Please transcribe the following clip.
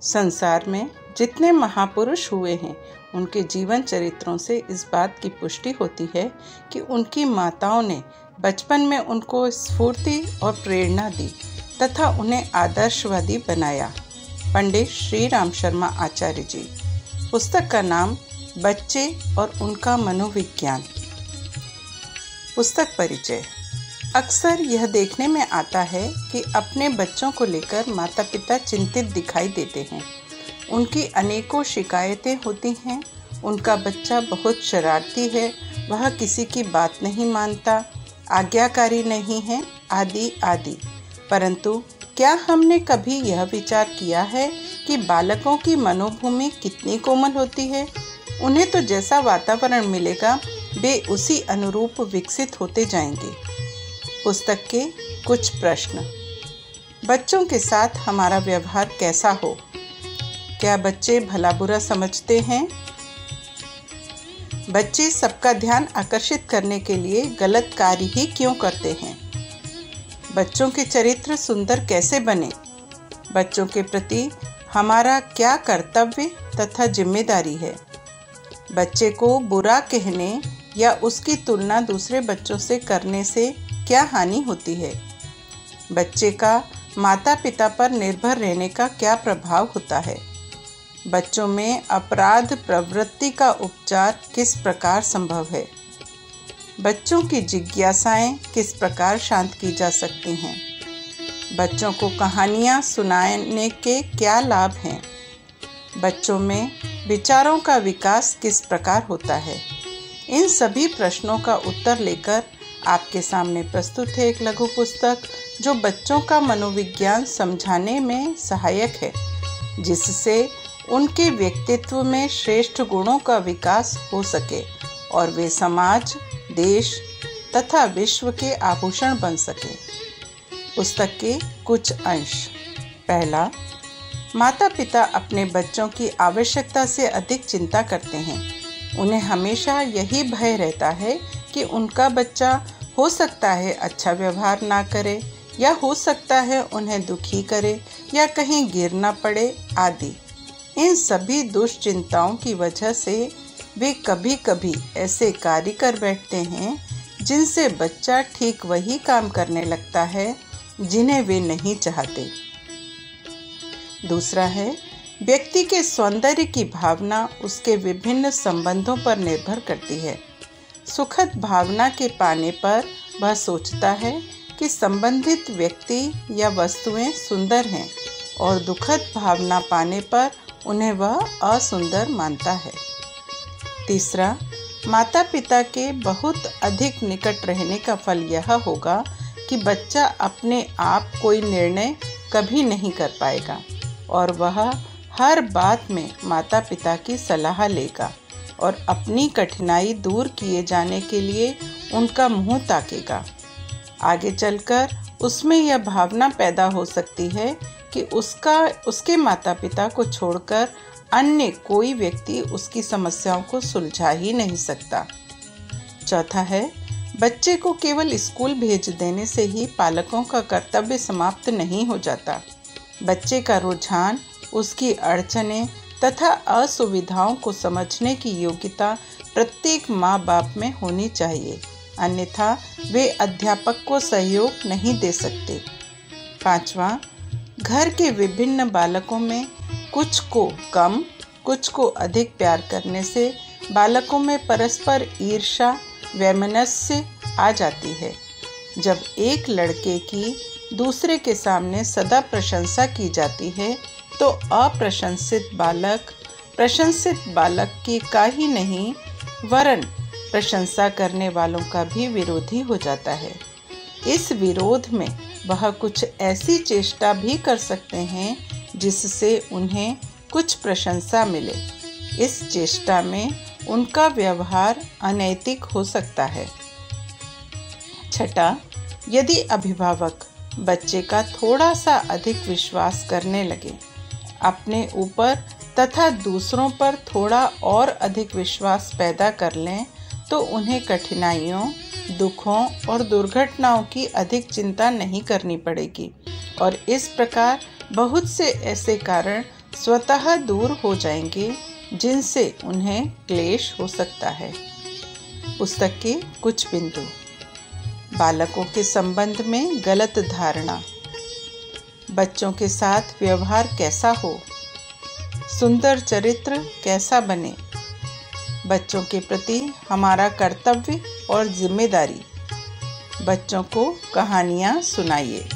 संसार में जितने महापुरुष हुए हैं उनके जीवन चरित्रों से इस बात की पुष्टि होती है कि उनकी माताओं ने बचपन में उनको स्फूर्ति और प्रेरणा दी तथा उन्हें आदर्शवादी बनाया। पंडित श्री राम शर्मा आचार्य जी। पुस्तक का नाम बच्चे और उनका मनोविज्ञान। पुस्तक परिचय। अक्सर यह देखने में आता है कि अपने बच्चों को लेकर माता पिता चिंतित दिखाई देते हैं। उनकी अनेकों शिकायतें होती हैं। उनका बच्चा बहुत शरारती है, वह किसी की बात नहीं मानता, आज्ञाकारी नहीं है, आदि आदि। परंतु क्या हमने कभी यह विचार किया है कि बालकों की मनोभूमि कितनी कोमल होती है? उन्हें तो जैसा वातावरण मिलेगा वे उसी अनुरूप विकसित होते जाएंगे। पुस्तक के कुछ प्रश्न। बच्चों के साथ हमारा व्यवहार कैसा हो? क्या बच्चे भला बुरा समझते हैं? बच्चे सबका ध्यान आकर्षित करने के लिए गलत कार्य ही क्यों करते हैं? बच्चों के चरित्र सुंदर कैसे बने? बच्चों के प्रति हमारा क्या कर्तव्य तथा जिम्मेदारी है? बच्चे को बुरा कहने या उसकी तुलना दूसरे बच्चों से करने से क्या हानि होती है? बच्चे का माता पिता पर निर्भर रहने का क्या प्रभाव होता है? बच्चों में अपराध प्रवृत्ति का उपचार किस प्रकार संभव है? बच्चों की जिज्ञासाएं किस प्रकार शांत की जा सकती हैं? बच्चों को कहानियां सुनाने के क्या लाभ हैं? बच्चों में विचारों का विकास किस प्रकार होता है? इन सभी प्रश्नों का उत्तर लेकर आपके सामने प्रस्तुत है एक लघु पुस्तक जो बच्चों का मनोविज्ञान समझाने में सहायक है, जिससे उनके व्यक्तित्व में श्रेष्ठ गुणों का विकास हो सके और वे समाज, देश तथा विश्व के आभूषण बन सके। पुस्तक के कुछ अंश। पहला, माता पिता अपने बच्चों की आवश्यकता से अधिक चिंता करते हैं। उन्हें हमेशा यही भय रहता है कि उनका बच्चा हो सकता है अच्छा व्यवहार ना करे, या हो सकता है उन्हें दुखी करे या कहीं गिर ना पड़े आदि। इन सभी दुश्चिंताओं की वजह से वे कभी कभी ऐसे कार्य कर बैठते हैं जिनसे बच्चा ठीक वही काम करने लगता है जिन्हें वे नहीं चाहते। दूसरा है, व्यक्ति के सौंदर्य की भावना उसके विभिन्न संबंधों पर निर्भर करती है। सुखद भावना के पाने पर वह सोचता है कि संबंधित व्यक्ति या वस्तुएं सुंदर हैं और दुखद भावना पाने पर उन्हें वह असुंदर मानता है। तीसरा, माता पिता के बहुत अधिक निकट रहने का फल यह होगा कि बच्चा अपने आप कोई निर्णय कभी नहीं कर पाएगा और वह हर बात में माता पिता की सलाह लेगा और अपनी कठिनाई दूर किए जाने के लिए उनका मुंह ताकेगा। आगे चलकर उसमें यह भावना पैदा हो सकती है कि उसके माता पिता को छोड़कर अन्य कोई व्यक्ति उसकी समस्याओं को सुलझा ही नहीं सकता। चौथा है, बच्चे को केवल स्कूल भेज देने से ही पालकों का कर्तव्य समाप्त नहीं हो जाता। बच्चे का रुझान, उसकी अड़चनें तथा असुविधाओं को समझने की योग्यता प्रत्येक माँ बाप में होनी चाहिए, अन्यथा वे अध्यापक को सहयोग नहीं दे सकते। पांचवा, घर के विभिन्न बालकों में कुछ को कम, कुछ को अधिक प्यार करने से बालकों में परस्पर ईर्ष्या, वैमनस्य आ जाती है। जब एक लड़के की दूसरे के सामने सदा प्रशंसा की जाती है तो अप्रशंसित बालक प्रशंसित बालक की का ही नहीं वरन प्रशंसा करने वालों का भी विरोधी हो जाता है। इस विरोध में वह कुछ ऐसी चेष्टा भी कर सकते हैं जिससे उन्हें कुछ प्रशंसा मिले। इस चेष्टा में उनका व्यवहार अनैतिक हो सकता है। छठा, यदि अभिभावक बच्चे का थोड़ा सा अधिक विश्वास करने लगे, अपने ऊपर तथा दूसरों पर थोड़ा और अधिक विश्वास पैदा कर लें, तो उन्हें कठिनाइयों, दुखों और दुर्घटनाओं की अधिक चिंता नहीं करनी पड़ेगी और इस प्रकार बहुत से ऐसे कारण स्वतः दूर हो जाएंगे, जिनसे उन्हें क्लेश हो सकता है। पुस्तक के कुछ बिंदु। बालकों के संबंध में गलत धारणा। बच्चों के साथ व्यवहार कैसा हो। सुंदर चरित्र कैसा बने। बच्चों के प्रति हमारा कर्तव्य और जिम्मेदारी। बच्चों को कहानियाँ सुनाइए।